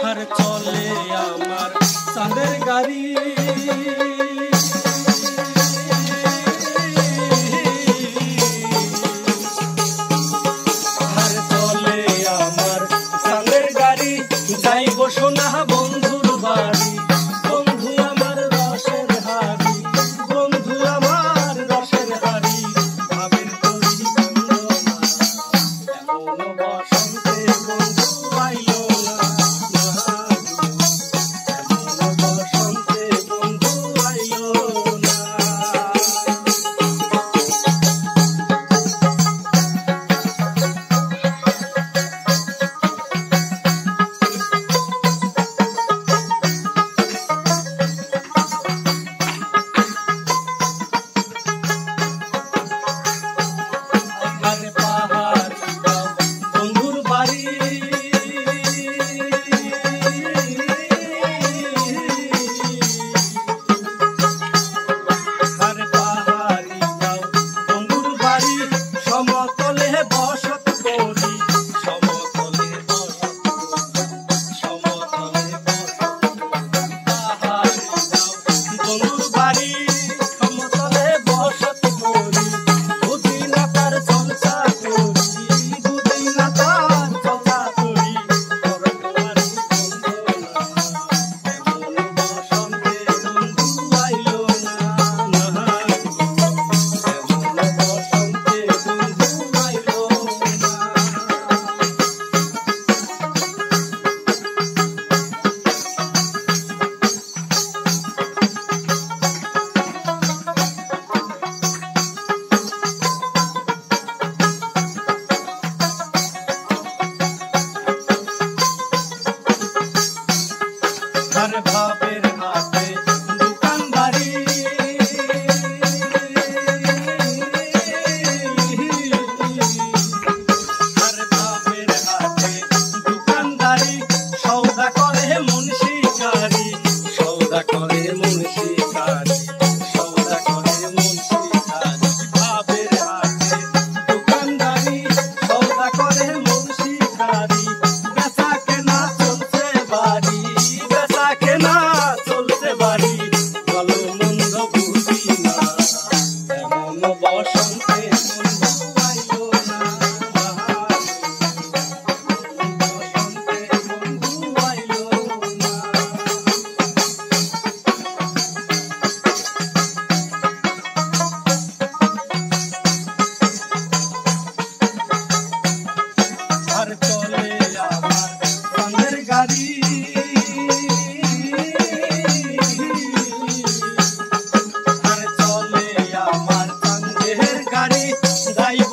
আর চলে আমার চাঁদের গাড়ি আর চলে আমার চাঁদের গাড়ি যাইব সোনা বন্ধুর বাড়ি বন্ধু আমার রসের হাড়ি বন্ধু আমার রসের হাড়ি ভাবের তরি বন্দনা এমন বসন্তে বন্ধু আইলো না ভাবের হাতে দোকানদারি ভাবের হাতে দোকানদারি সৌদা করে মুন্সিকারি সৌদা করে মুন্সিকারি সৌদা করে মুন্সিকারি ভাবের হাতে দোকানদারি সৌদা করে মুন্সিকারি বেচা কেনা চলছে বাড়ি কেনা চলতে বাড়ি ভালো মন্দ বুঝি না এমন বসন্তে বন্ধু আইলো না বসন্তে বন্ধু আইলো না আর চলে আমার চাঁদের গাড়ি যাইব